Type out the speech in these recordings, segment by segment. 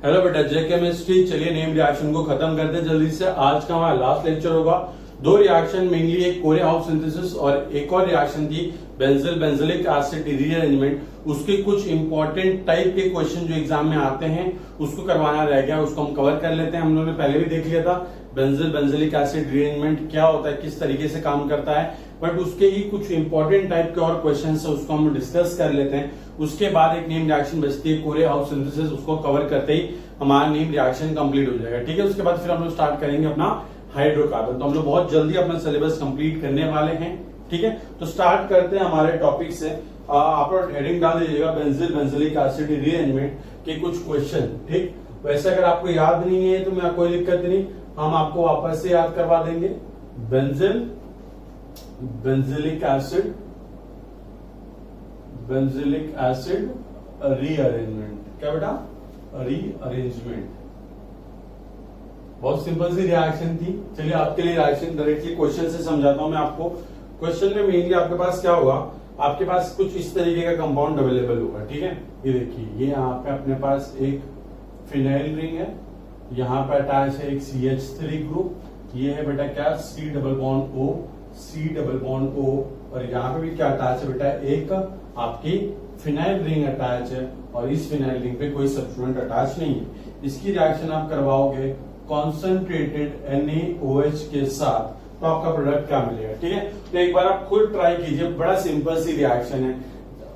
Hello बेटा, जे chemistry. चलिए name reaction को खत्म करते हैं जल्दी से। आज का हमारा लास्ट लेक्चर होगा। दो रिएक्शन मेनली, एक कोरे-हाउस सिंथेसिस और एक और रिएक्शन थी बेंजील बेंजोइक एसिड रीअरेंजमेंट। उसके कुछ इंपॉर्टेंट टाइप के क्वेश्चन जो एग्जाम में आते हैं उसको करवाना रह गया, उसको हम कवर कर लेते हैं। हम लोगों ने पहले भी देख लिया था बेंजील बेंजोइक एसिड रीअरेंजमेंट क्या होता है, किस तरीके से काम करता है, बट उसके ही कुछ इंपॉर्टेंट टाइप के और क्वेश्चन है उसको हम डिस्कस कर लेते हैं। उसके बाद एक नेम रिएक्शन बचती है कोरे-हाउस सिंथेसिस, उसको कवर करते ही हमारा नेम रिएक्शन कंप्लीट हो जाएगा। ठीक है, उसके बाद फिर हम लोग स्टार्ट करेंगे अपना हाइड्रोकार्बन। तो हम लोग बहुत जल्दी अपना सिलेबस कंप्लीट करने वाले हैं। ठीक है, तो स्टार्ट करते हैं हमारे टॉपिक से। आप लोग हेडिंग डाल दीजिएगा बेंजील बेंजोइक एसिड रीअरेंजमेंट के कुछ क्वेश्चन। ठीक, वैसे अगर आपको याद नहीं है तो मैं कोई दिक्कत नहीं, हम आपको वापस से याद करवा देंगे। बेंजील बेंजोइक एसिड रीअरेंजमेंट, क्या बेटा? रीअरेंजमेंट। बहुत सिंपल सी रिएक्शन थी। चलिए आपके लिए रिएक्शन डायरेक्टली क्वेश्चन से समझाता हूं मैं आपको। क्वेश्चन में मेनली आपके पास क्या होगा, आपके पास कुछ इस तरीके का कंपाउंड अवेलेबल होगा। ठीक है, ये देखिए, ये यहाँ पे अपने पास एक फिनाइल रिंग है, यहाँ पे अटैच है एक CH3 ग्रुप, ये है बेटा क्या, C डबल बॉन्ड O, और यहाँ पे भी क्या अटैच है बेटा, एक आपकी फिनाइल रिंग अटैच है, और इस फिनाइल रिंग पे कोई सब्स्टिट्यूएंट अटैच नहीं है। इसकी रिएक्शन आप करवाओगे कॉन्सेंट्रेटेड NaOH के साथ, तो आपका प्रोडक्ट क्या मिलेगा। ठीक है, तो एक बार आप खुद ट्राई कीजिए। बड़ा सिंपल सी रिएक्शन है,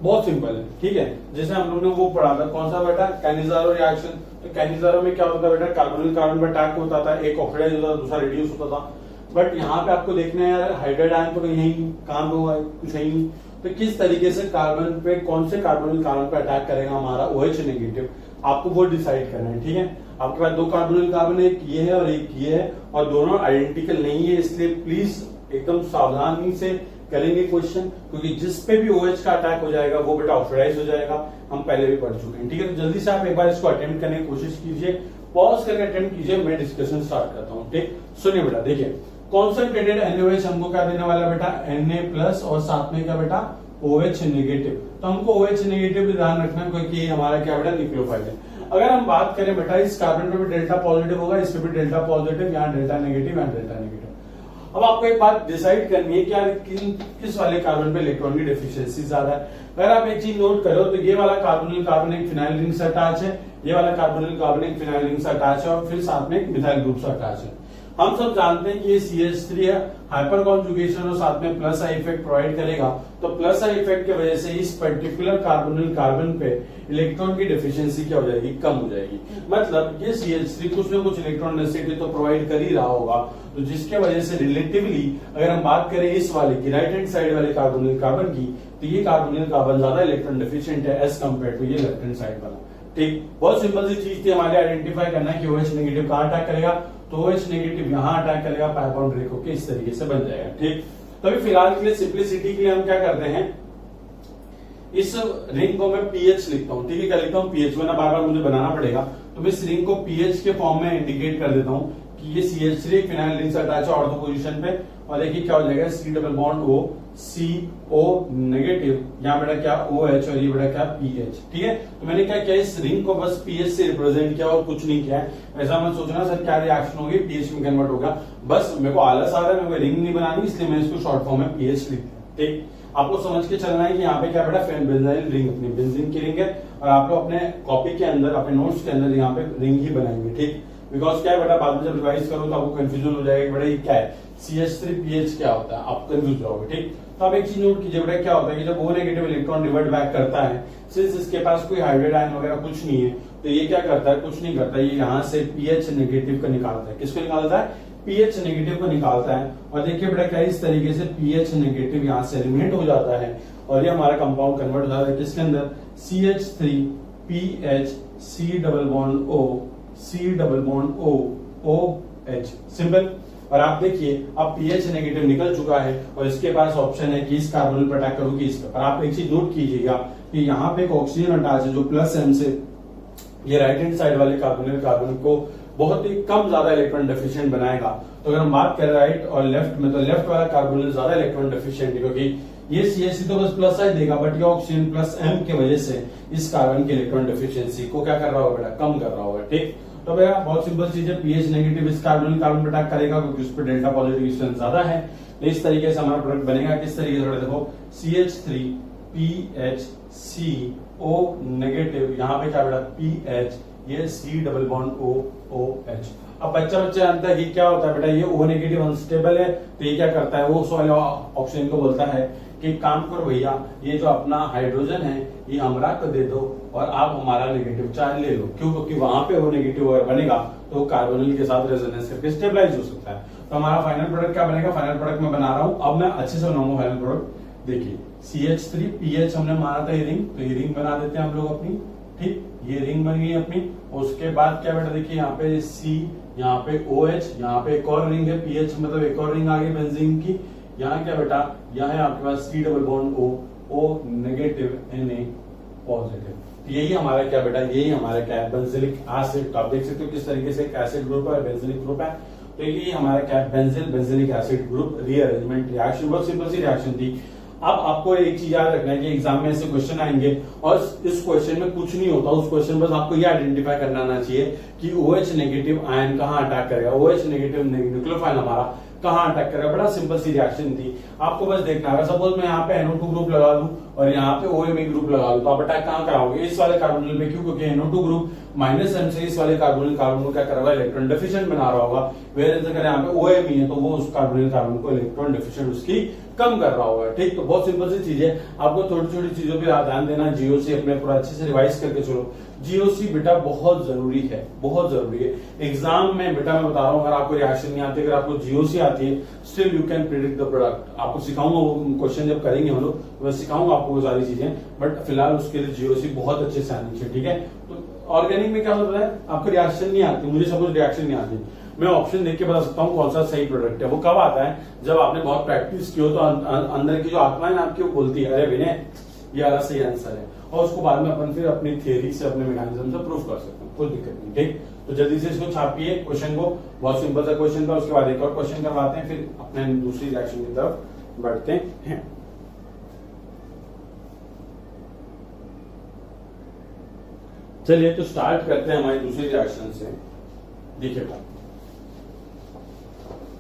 बहुत सिंपल है। ठीक है, जैसे हम लोगों ने वो पढ़ा था, कौन सा बेटा, कैनिजारो रिएक्शन। तो कैनिजारो में क्या होता है बेटा, कार्बोनिल कार्बन पर अटैक होता था, एक ऑक्सीडाइज होता था, दूसरा रिड्यूस होता था। बट यहाँ पे आपको देखना है यार, हाइड्राइड आयन तो कहीं यही काम हुआ है, कुछ है नहीं। तो किस तरीके से कार्बन पे, कौन से कार्बोनिल कार्बन पे अटैक करेगा हमारा OH नेगेटिव, आपको वो डिसाइड करना है। ठीक है, आपके पास दो कार्बोनिल कार्बन, एक ये है और एक ये है, और दोनों आइडेंटिकल नहीं है, इसलिए प्लीज एकदम सावधानी से करेंगे क्वेश्चन, क्योंकि जिस पे भी OH का अटैक हो जाएगा वो बेटा ऑक्सीडाइज हो जाएगा। हम पहले भी पढ़ चुके हैं। ठीक है, तो जल्दी से आप एक बार इसको अटेम्प्ट करने की कोशिश कीजिए, पॉज करके अटेम्प्ट कीजिए, मैं डिस्कशन स्टार्ट करता हूँ। ठीक, सुनिए बेटा, देखिए कॉन्सेंट्रेटेड NaOH हमको क्या देने वाला बेटा, Na+ और साथ में क्या बेटा, OH नेगेटिव। तो हमको OH नेगेटिव भी ध्यान रखना, क्योंकि हमारा क्या बेटा, न्यूक्लियोफाइल है। अगर हम बात करें बेटा, इस कार्बन पे भी डेल्टा पॉजिटिव होगा, इस पे भी डेल्टा पॉजिटिव, यहाँ डेल्टा नेगेटिव, यहाँ डेल्टा नेगेटिव। अब आपको एक बात डिसाइड करनी है कि यार किस वाले कार्बन पे इलेक्ट्रॉन की डेफिशिएंसी ज्यादा है। अगर आप एक चीज नोट करो तो ये वाला कार्बोनिल कार्बन एक फिनाइल रिंग से अटैच है, ये वाला कार्बोनिल कार्बन एक फिनाइल रिंग से अटैच है, और फिर साथ में एक मिथाइल ग्रुप से अटैच है। हम सब जानते हैं कि ये CH3 है, हाइपर कॉन्जुगेशन और साथ में प्लस आई इफेक्ट प्रोवाइड करेगा। तो प्लस आई इफेक्ट की वजह से इस पर्टिकुलर कार्बोनिल कार्बन पे इलेक्ट्रॉन की डेफिशिएंसी क्या हो जाएगी, कम हो जाएगी। मतलब ये CH3 कुछ न कुछ इलेक्ट्रॉन डेंसिटी तो प्रोवाइड कर ही रहा होगा, तो जिसके वजह से रिलेटिवली अगर हम बात करें इस वाले की, राइट हैंड साइड वाले कार्बोनिल कार्बन की, तो ये कार्बोनिल कार्बन ज्यादा इलेक्ट्रॉन डेफिशिएंट है एज कम्पेयर टू ये लेफ्ट हैंड साइड वाला। ठीक, बहुत सिंपल सी चीज थी हमारे आइडेंटिफाई करना है कि OH नेगेटिव कहां अटैक करेगा, तो OH नेगेटिव यहां अटैक करेगा, पाई बॉन्ड ब्रेक होकर इस तरीके से बन जाएगा। ठीक, तो अभी फिलहाल के लिए सिंप्लिसिटी के लिए हम क्या करते हैं, इस रिंग को मैं pH लिखता हूं। ठीक है, क्या लिखता हूं, pH, वरना बार बार मुझे बनाना पड़ेगा। तो मैं इस रिंग को pH के फॉर्म में इंडिकेट कर देता हूं कि ये CH3 फिनाइल रिंग से अटैच है ऑर्थो पोजीशन पे, और देखिए क्या हो जाएगा, C double bond O, CO negative, यहाँ बेटा क्या OH, और ये बेटा क्या pH। ठीक है, तो मैंने क्या किया, इस रिंग को बस pH से रिप्रेजेंट किया और कुछ नहीं किया है। ऐसा मत सोचना सर क्या रिएक्शन होगी, pH में कन्वर्ट होगा, बस मेरे को आलस आ रहा है, मेरे को रिंग नहीं बनानी, इसलिए मैंने इसको शॉर्ट फॉर्म में pH लिख दिया। ठीक, आपको समझ के चलना है कि यहाँ पे क्या बेटा, बेंजाइल रिंग, अपनी बेंजीन की रिंग है, और आप लोग अपने कॉपी के अंदर, अपने नोट्स के अंदर यहाँ पे रिंग ही बनाएंगे। ठीक, बिकॉज क्या है बेटा, बाद में जब रिवाइज करो तो आपको कंफ्यूजन हो जाएगा बेटा ये क्या है, CH3PH क्या होता है, आप कंफ्यूज जाओगे। ठीक, तो आप एक चीज नोट कीजिए बेटा, क्या होता है कि जब O negative electron revert back करता है, सिंस इसके पास कोई हाइड्राइड आयन वगैरह कुछ नहीं है, तो ये क्या करता है, कुछ नहीं करता, ये यहाँ से pH नेगेटिव को निकालता है। किसको निकालता है, pH नेगेटिव को निकालता है। और देखिए बेटा क्या, इस तरीके से pH नेगेटिव यहाँ से एलिमिनेट हो जाता है, और ये हमारा कंपाउंड कन्वर्ट हो जाता है किसके अंदर, CH3PH, C double bond O, C double bond O, OH, simple. और आप देखिए अब pH नेगेटिव निकल चुका है, और इसके पास ऑप्शन है कि इस कार्बोनिल पर अटैक करो कि इस पर। आप एक चीज नोट कीजिएगा कि यहाँ पे एक ऑक्सीजन अटैच है जो +M से ये राइट हैंड साइड वाले कार्बोनिल कार्बन को बहुत ही कम ज्यादा इलेक्ट्रॉन डेफिशिएंट बनाएगा। तो अगर हम बात करें राइट और लेफ्ट में, तो लेफ्ट वाला कार्बोनिल ज्यादा इलेक्ट्रॉन डेफिशिएंट है, क्योंकि ये CH3 तो बस प्लस आई देगा, बट ये ऑक्सीजन प्लस M की वजह से इस कार्बन की इलेक्ट्रॉन डेफिशिएंसी को क्या कर रहा होगा बेटा, कम कर रहा होगा। ठीक, तो भैया बहुत सिंपल चीज है, पीएच नेगेटिव इस कार्बन पे अटैक करेगा क्योंकि उस पर डेल्टा पॉजिटिव स्ट्रेंथ ज्यादा है। तो इस तरीके से हमारा प्रोडक्ट बनेगा। किस तरीके से देखो, CH3PHCO नेगेटिव, यहाँ पे क्या बेटा PH, ये C डबल बॉन्ड OOH। अब बच्चा जानता है कि क्या होता है बेटा, ये O नेगेटिव अनस्टेबल है, तो ये क्या करता है, वो उस वाले ऑक्सीजन को बोलता है कि काम करो भैया, ये जो अपना हाइड्रोजन है ये हमरा को दे दो और आप हमारा नेगेटिव चार्ज ले लो। क्यों? क्योंकि वहां पे वो नेगेटिव अगर बनेगा तो कार्बोनिल के साथ रेजोनेंस करके स्टेबलाइज हो सकता है। तो हमारा फाइनल प्रोडक्ट क्या बनेगा, फाइनल प्रोडक्ट मैं बना रहा हूं, अब मैं अच्छे से बनाऊंगा फाइनल प्रोडक्ट। देखिए CH3PH हमने मारा था ये रिंग, तो ये रिंग बना देते हैं हम लोग अपनी। ठीक, ये रिंग बन गई अपनी। उसके बाद क्या बेटा, देखिए यहाँ पे C, यहाँ पे OH, यहाँ पे एक और रिंग है PH, मतलब एक और रिंग आ गई बेंजीन की। यहाँ क्या बेटा, यहाँ है आपके पास C double bond O negative Na positive. यही हमारा क्या बेटा, यही हमारा क्या है, बेंजिलिक एसिड। तो आप देख सकते हो किस तरीके से एक एसिड ग्रुप है, बेंजिलिक ग्रुप है। तो ये हमारा क्या है, benzylic acid group rearrangement reaction. बहुत सिंपल सी रिएक्शन थी। अब आपको एक चीज याद रखना है कि एग्जाम में ऐसे क्वेश्चन आएंगे और इस क्वेश्चन में कुछ नहीं होता, उस क्वेश्चन बस आपको ये आइडेंटिफाई करना आना चाहिए कि OH नेगेटिव आयन कहाँ अटैक करेगा, OH नेगेटिव न्यूक्लियोफाइल हमारा कहाँ अटैक करेगा। बड़ा सिंपल सी रिएक्शन थी, आपको बस देखना है। सपोज मैं यहाँ पे NO2 ग्रुप लगा दूं और यहाँ पे OMe ग्रुप लगा दूं, तो आप अटैक कहाँ कराओगे, इस वाले कार्बोनिल पे। क्यों? क्योंकि NO2 ग्रुप -M से इस वाले कार्बोनिल कार्बन को क्या करेगा, इलेक्ट्रॉन डेफिशिएंट बना रहा होगा। वेयर अगर यहाँ पे OMe है तो वो उस कार्बोनिल कार्बन को इलेक्ट्रॉन डेफिशिएंट उसकी कम कर रहा होगा। ठीक, तो बहुत सिंपल सी चीज है, आपको छोटी छोटी चीजों पे ध्यान देना। GOC अपने पूरा अच्छे से रिवाइज करके चलो। GOC बेटा बहुत जरूरी है, बहुत जरूरी है एग्जाम में। बेटा मैं बता रहा हूँ, अगर आपको रिएक्शन नहीं आती, अगर आपको GOC आती है, still you can predict the product. आपको सिखाऊंगा वो क्वेश्चन जब करेंगे हम लोग, तो मैं सिखाऊंगा आपको वो सारी चीजें, बट फिलहाल उसके लिए GOC बहुत अच्छे से आनी चाहिए। ठीक है, तो ऑर्गेनिक में क्या होता है, आपको रिएक्शन नहीं आती, मुझे सपोज रिएक्शन नहीं आती, मैं ऑप्शन देख के बता सकता हूँ कौन सा सही प्रोडक्ट है। वो कब आता है, जब आपने बहुत प्रैक्टिस की हो, तो अंदर की जो आत्मा है ना आपकी, वो बोलती है अरे विनय ये वाला सही आंसर है, और उसको बाद में अपन फिर अपनी थियरी से, अपने मैकेनिज्म से प्रूफ कर सकते हैं, कोई दिक्कत नहीं। ठीक, तो जल्दी से इसको छापिए क्वेश्चन को, बहुत सिंपल सा क्वेश्चन था। उसके बाद एक और क्वेश्चन करवाते हैं, फिर अपने दूसरी रिएक्शन की तरफ बढ़ते हैं। चलिए तो स्टार्ट करते हैं हमारी दूसरी रिएक्शन से। देखिए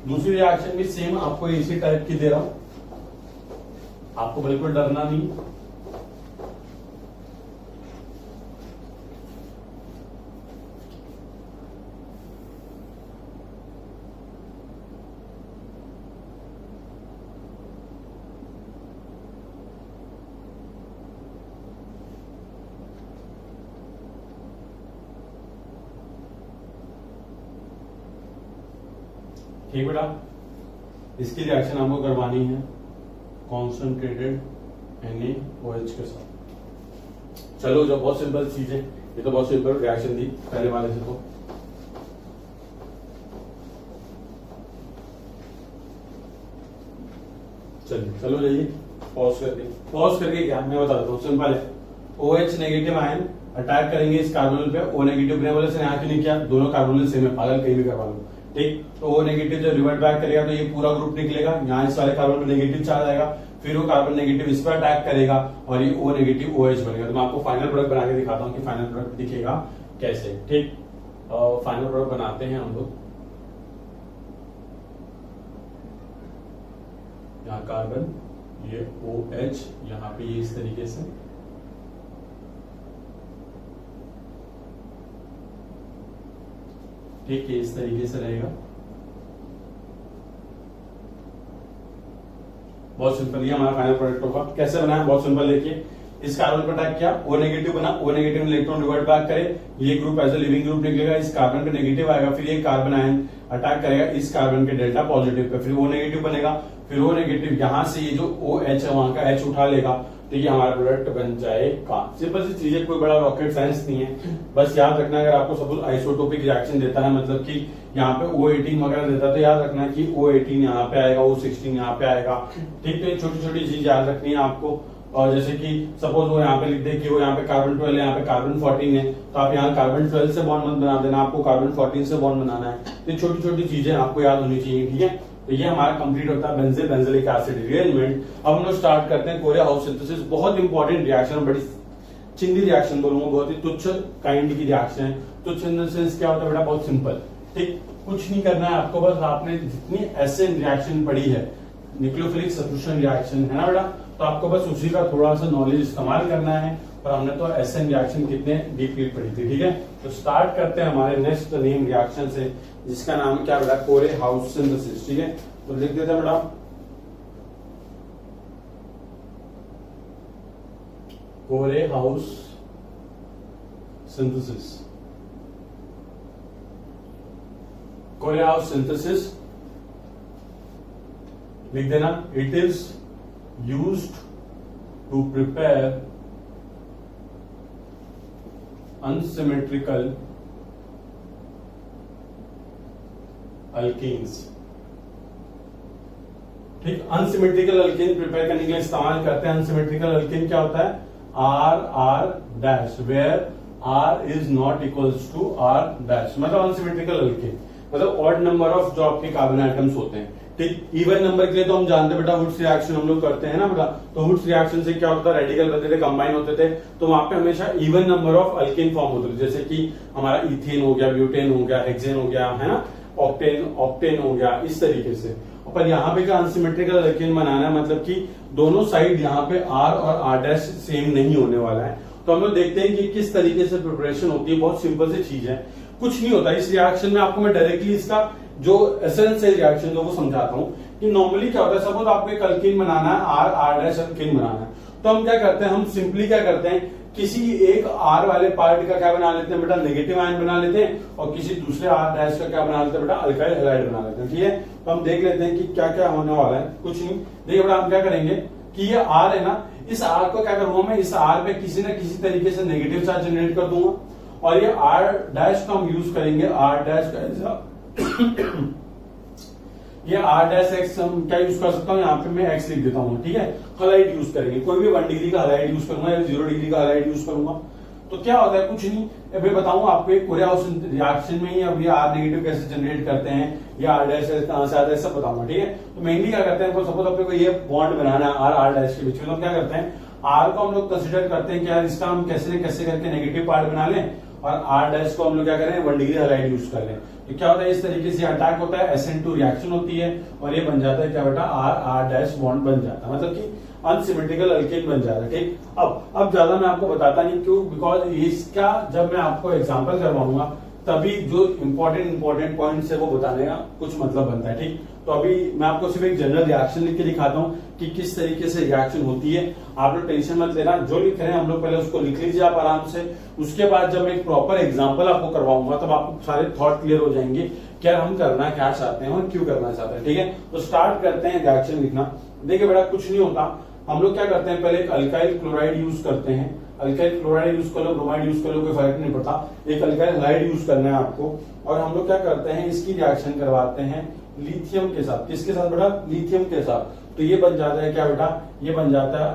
दूसरी रिएक्शन भी सेम आपको इसी टाइप की दे रहा हूं, आपको बिल्कुल डरना नहीं। ठीक बेटा, इसकी रिएक्शन आपको करवानी है कॉन्सेंट्रेटेड NaOH के साथ। चलो, जो बहुत सिंपल चीज है, ये तो बहुत सिंपल रिएक्शन थी पहले वाले से। तो चलिए, चलो जाइए पॉज करके क्या मैं बता देता हूँ, सिंपल है। OH नेगेटिव आयन अटैक करेंगे इस कार्बोनिल पे, O नेगेटिव ने बोले यहाँ क्यों नहीं किया, दोनों कार्बोनिल सेम है, पागल कहीं भी करवा लो। ठीक, तो O नेगेटिव जब रिवर्ट बैक करेगा तो ये पूरा ग्रुप निकलेगा, यहाँ इस वाले कार्बन में नेगेटिव चार्ज आएगा, फिर वो कार्बन नेगेटिव इस पर अटैक करेगा और ये O नेगेटिव OH बनेगा। तो मैं आपको फाइनल प्रोडक्ट बना के दिखाता हूँ कि फाइनल प्रोडक्ट दिखेगा कैसे। ठीक, फाइनल प्रोडक्ट बनाते हैं हम लोग। यहाँ कार्बन, ये OH, यहाँ पे ये इस तरीके से, ठीक है, इस तरीके से रहेगा। बहुत सिंपल, ये हमारा फाइनल प्रोडक्ट होगा। कैसे बनाया, बहुत सिंपल। देखिए, इस कार्बन पर अटैक किया, O नेगेटिव बना, O negative electron revert back करे, ये group as a leaving group निकलेगा, इस कार्बन पे नेगेटिव आएगा, फिर ये कार्बन आयन अटैक करेगा इस कार्बन के डेल्टा पॉजिटिव पे, फिर O नेगेटिव बनेगा, फिर O नेगेटिव यहाँ से ये जो OH है वहां का H उठा लेगा, तो ये हमारा प्रोडक्ट बन जाएगा। सिंपल सी चीज है, कोई बड़ा रॉकेट साइंस नहीं है। बस याद रखना, अगर आपको सपोज आइसोटोपिक रिएक्शन देता है, मतलब कि यहाँ पे O18 वगैरह देता है, तो याद रखना कि O18 यहाँ पे आएगा, O16 यहाँ पे आएगा। ठीक, तो ये छोटी छोटी चीज याद रखनी है आपको। और जैसे कि सपोज वो यहाँ पे लिख दे कि वो यहाँ पे कार्बन 12 है, यहाँ पे कार्बन 14 है, तो आप यहाँ कार्बन 12 से बॉन्ड मत बना देना, आपको कार्बन 14 से बॉन्ड बनाना है। तो छोटी छोटी चीजें आपको याद होनी चाहिए। ठीक है, तो ये हमारा कंप्लीट होता है बेंजीन बेंजोइक एसिड रिअरेंजमेंट। अब हम लोग स्टार्ट करते हैं कोरिया हाउस सिंथेसिस। बहुत इंपॉर्टेंट रिएक्शन, बड़ी चिंदी रिएक्शन बोलूंगा, बहुत ही तुच्छ काइंड की रिएक्शन है। तुच्छ इन द सेंस क्या होता है बेटा, बहुत सिंपल, ठीक, कुछ नहीं करना है आपको, बस आपने जितनी एसएन रिएक्शन पढ़ी है, न्यूक्लियोफिलिक सब्स्टिट्यूशन रिएक्शन है ना बेटा, तो आपको बस उसी का थोड़ा सा नॉलेज इस्तेमाल करना है। और हमने तो एसएन रिएक्शन कितने डीपली पढ़ी थी, ठीक है। तो स्टार्ट करते हैं हमारे नेक्स्ट नेम रिएक्शन से, जिसका नाम क्या बेटा, कोरे हाउस सिंथेसिस, ठीक है। तो लिख देते हैं बेटा Corey House synthesis. Corey House synthesis लिख देना, it is used to prepare unsymmetrical alkenes, ठीक। अनसिमेट्रिकल अल्केन प्रिपेयर करने के लिए इस्तेमाल करते हैं। अनसिमेट्रिकल अल्केन क्या होता है, R dash, where R is not equals to R dash, मतलब अनसिमेट्रिकल अल्केन, मतलब ऑड नंबर ऑफ जो आपके कार्बन आइटम्स होते हैं, ठीक। इवन नंबर के लिए तो हम जानते हैं बेटा, वुड्स रिएक्शन हम लोग करते हैं ना बेटा, तो वुड्स रिएक्शन से क्या होता है, रेडिकल बनते थे, कंबाइन होते थे, तो वहां पे हमेशा even number of alkane form होते थे, जैसे कि हमारा इथेन हो गया, ब्यूटेन हो गया, हेक्सेन हो गया, है ना, ऑक्टेन हो गया, इस तरीके से। पर यहाँ पे क्या अनसिमेट्रिकल अल्केन बनाना है, मतलब कि दोनों साइड यहाँ पे आर और आर डैश सेम नहीं होने वाला है। तो हम लोग देखते हैं कि किस तरीके से प्रिपरेशन होती है। बहुत सिंपल सी चीज है, कुछ नहीं होता इस रिएक्शन में। आपको मैं डायरेक्टली इसका जो एसेंशियल रिएक्शन वो समझाता हूँ कि नॉर्मली क्या होता है। सपोज आपको एक अल्केन बनाना है, आर डैश अल्केन बनाना है, तो हम क्या करते हैं, हम सिंपली क्या करते हैं, किसी एक आर वाले पार्ट का क्या बना लेते हैं बेटा, नेगेटिव आयन बना लेते हैं, और किसी दूसरे आर डैश का क्या बना लेते हैं बेटा, अल्काइल हैलाइड बना लेते हैं, ठीक है। तो हम देख लेते हैं कि क्या क्या होने वाला है। कुछ नहीं, देखिए बेटा, हम क्या करेंगे कि ये आर है ना, इस आर को क्या करूंगा मैं, इस आर पे किसी न किसी तरीके से नेगेटिव चार्ज जनरेट कर दूंगा, और ये आर डैश को हम यूज करेंगे, आर डैश का ऐसा ये आर डैश एक्स हम क्या यूज कर सकता हूँ, यहाँ पे मैं एक्स लिख देता हूँ, ठीक है। हलाइड यूज करेंगे, कोई भी 1 डिग्री का हलाइड यूज करूंगा या 0 डिग्री का हलाइड यूज करूंगा। तो क्या होता है, कुछ नहीं, अभी बताऊंगा आपको कोरिया हाउस रिएक्शन में ही अब ये आर नेगेटिव कैसे जनरेट करते हैं, या आर डैश कहां से आता है, सब बताऊंगा, ठीक है। तो मेनली क्या करते हैं, सपोज अपने को ये बॉन्ड बनाना है आर डैश के बीच में, तो क्या करते हैं, आर को हम लोग कंसिडर करते हैं कि यार इसका हम कैसे न कैसे करके नेगेटिव पार्ट बना लें, और आर डैश को हम लोग क्या करें, 1 डिग्री हलाइड यूज कर लें। तो क्या होता है, इस तरीके से अटैक होता है, SN2 रिएक्शन होती है, और ये बन जाता है क्या बेटा, आर डैश बॉन्ड बन जाता है, मतलब कि अनसिमेट्रिकल अल्केन बन जाता है, ठीक। अब ज्यादा मैं आपको बताता नहीं, क्यों, बिकॉज इसका जब मैं आपको एग्जांपल करवाऊंगा तभी जो इंपॉर्टेंट पॉइंट्स है वो बताने का कुछ मतलब बनता है, ठीक। तो अभी मैं आपको सिर्फ एक जनरल रिएक्शन लिख के दिखाता हूँ कि किस तरीके से रिएक्शन होती है। आप लोग टेंशन मत लेना, जो लिख रहे हैं हम लोग पहले उसको लिख लीजिए आप आराम से। उसके बाद जब मैं एक प्रॉपर एग्जांपल आपको करवाऊंगा तब आपको सारे थॉट क्लियर हो जाएंगे, क्या हम करना क्या चाहते हैं और क्यों करना चाहते हैं, ठीक है। तो स्टार्ट करते हैं रिएक्शन लिखना। देखिए बेटा, कुछ नहीं होता, हम लोग क्या करते हैं, पहले एक अल्काइल क्लोराइड यूज करते हैं। अल्काइल क्लोराइड यूज कर लो, ब्रोमाइड यूज कर लो, कोई फर्क नहीं पड़ता, एक अल्काइल हैलाइड यूज करना है आपको। और हम लोग क्या करते हैं, इसकी रिएक्शन करवाते हैं लिथियम के साथ। किसके साथ बेटा, लिथियम के साथ। तो ये बन जाता है क्या बेटा, ये बन जाता है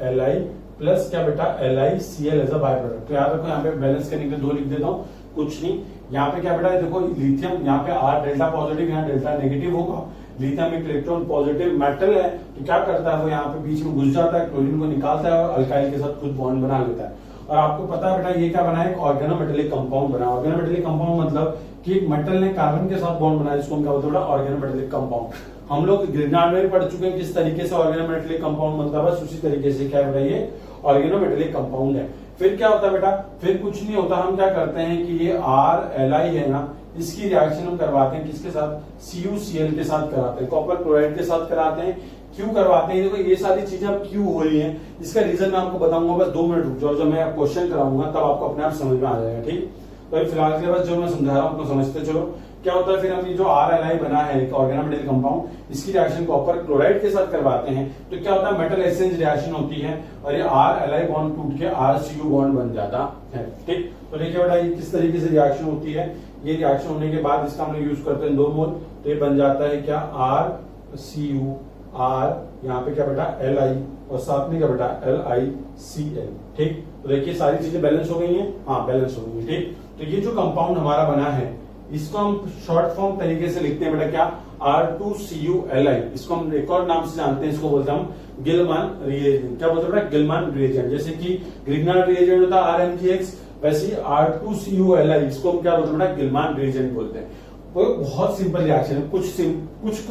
RLi प्लस क्या बेटा, LiCl as a by product. तो याद रखो, यहाँ पे बैलेंस करने के लिए 2 लिख देता हूँ, कुछ नहीं। यहाँ पे क्या बेटा, देखो लिथियम, यहाँ पे R डेल्टा पॉजिटिव, यहाँ डेल्टा नेगेटिव होगा। लिथियम एक इलेक्ट्रॉन पॉजिटिव मेटल है, तो क्या करता है वो यहाँ पे बीच में घुस जाता है, क्लोरीन को निकालता है और अल्काइल के साथ खुद बॉन्ड बना लेता है। और आपको पता है बेटा, ये क्या बना है, एक ऑर्गेनोमेटेलिक कंपाउंड बना। ऑर्गेनोमेटेलिक कंपाउंड मतलब कि एक मेटल ने कार्बन के साथ बॉन्ड बनाया, जिसको हम क्या बोलते हैं, ऑर्गेनोमेटेलिक कंपाउंड। हम लोग ग्रेनाड में पढ़ चुके हैं किस तरीके से ऑर्गेनोमेटेलिक कंपाउंड बनता है, बस उसी तरीके से क्या बेटा, ये ऑर्गेनोमेटेलिक कंपाउंड है। फिर क्या होता है बेटा, फिर कुछ नहीं होता, हम क्या करते हैं कि ये RLi है ना, इसकी रिएक्शन हम करवाते हैं किसके साथ, CuCl के साथ कराते हैं, कॉपर क्लोराइड के साथ कराते हैं। क्यों करवाते हैं, देखो ये सारी चीजें अब क्यों हो रही हैं, इसका रीजन मैं आपको बताऊंगा, बस 2 मिनट रुक जाओ, जब मैं क्वेश्चन कराऊंगा तब आपको अपने आप समझ में आ जाएगा, ठीक। तो फिलहाल के बाद जो मैं समझा रहा हूँ आपको समझते चलो। क्या होता है, फिर हम ये जो RLi बना है ऑर्गेनोमेटेलिक कंपाउंड, इसकी रिएक्शन कॉपर क्लोराइड के साथ करवाते हैं। तो क्या होता है, मेटल एक्सचेंज रिएक्शन होती है और ये RLi बॉन्ड टूट के RCu बॉन्ड बन जाता है, ठीक। तो देखिए बेटा, ये किस तरीके से रिएक्शन होती है। ये रिएक्शन होने के बाद इसका हम लोग यूज करते हैं 2 मोल, तो ये बन जाता है क्या, RCu, R यहाँ पे क्या बेटा, Li, और साथ में क्या बेटा, LiCl, ठीक। तो देखिए सारी चीजें बैलेंस हो गई हैं, हाँ बैलेंस हो गई है, ठीक। तो ये जो कंपाउंड हमारा बना है, इसको हम शॉर्ट फॉर्म तरीके से लिखते हैं बेटा क्या, R2CuLi। इसको हम एक और नाम से जानते हैं, इसको बोलते हैं हम गिलमान रिएजेंट। क्या बोलते हैं बेटा, गिलमान रिएजेंट। जैसे कि ग्रिग्नार्ड रिएजेंट होता है RmGx, वैसे ही R2CuLi इसको हम क्या बोलते हैं बेटा, गिलमान रिएजेंट बोलते हैं। वो बहुत सिंपल रिएक्शन है, कुछ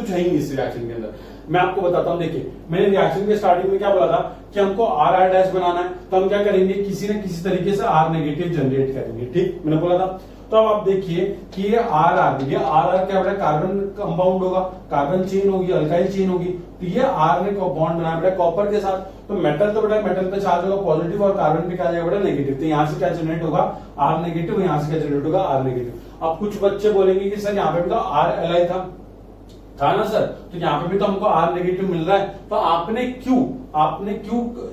है ही नहीं इस रिएक्शन के अंदर। मैं आपको बताता हूं, देखिए मैंने रिएक्शन के स्टार्टिंग में क्या बोला था कि हमको RR- बनाना है, तो हम क्या करेंगे, किसी न किसी तरीके से R नेगेटिव जनरेट करेंगे, ठीक मैंने बोला था। तो अब आप देखिए कि ये RR क्या बेटा, कार्बन कंपाउंड होगा, कार्बन चेन होगी, अल्काइल चेन होगी, तो ये R ने बॉन्ड बनाया बेटा कॉपर के साथ, तो मेटल तो बेटा मेटल पे चार्ज होगा पॉजिटिव और कार्बन पे क्या आ जाएगा बेटा नेगेटिव, तो यहाँ से क्या जनरेट होगा R नेगेटिव, यहाँ से क्या जनरेट होगा R नेगेटिव। अब कुछ बच्चे बोलेंगे कि सर यहाँ पे तो RLi था ना सर, तो यहाँ पे भी तो हमको R नेगेटिव मिल रहा है, तो आपने क्यों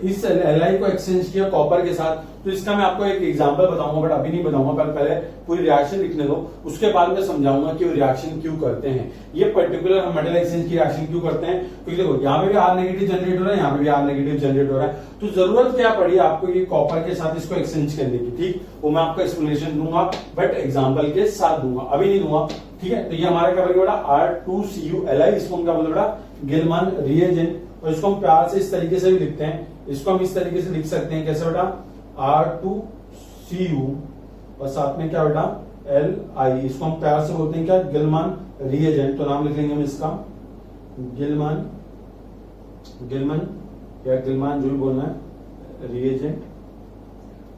इस Li को एक्सचेंज किया कॉपर के साथ। तो इसका मैं आपको एक एग्जांपल बताऊंगा, बट अभी नहीं बताऊंगा, पहले पूरी रिएक्शन लिखने दो, उसके बाद में समझाऊंगा कि वो रिएक्शन क्यों करते हैं, ये पर्टिकुलर हम मेटल एक्सचेंज की रिएक्शन क्यों करते हैं। क्योंकि देखो यहाँ पे भी R नेगेटिव जनरेट हो रहा है, यहाँ पे भी R नेगेटिव जनरेट हो रहा है, तो जरूरत क्या पड़ी आपको ये कॉपर के साथ इसको एक्सचेंज करने की, ठीक, वो मैं आपको एक्सप्लेनेशन दूंगा, बट एग्जाम्पल के साथ दूंगा, अभी नहीं दूंगा, ठीक है। तो ये हमारा क्या बनेगा बेटा, R2CuLi, इसको हम क्या बोलते हैं बेटा, गिलमान रिएजेंट। और इसको हम प्यार से इस तरीके से भी लिखते हैं, इसको हम इस तरीके से लिख सकते हैं, कैसे बेटा, R2Cu और साथ में क्या बेटा Li, इसको हम प्यार से बोलते हैं क्या, गिलमान रिएजेंट। तो नाम लिख लेंगे हम इसका गिलमान या गिलमान जो भी बोलना है, रिएजेंट,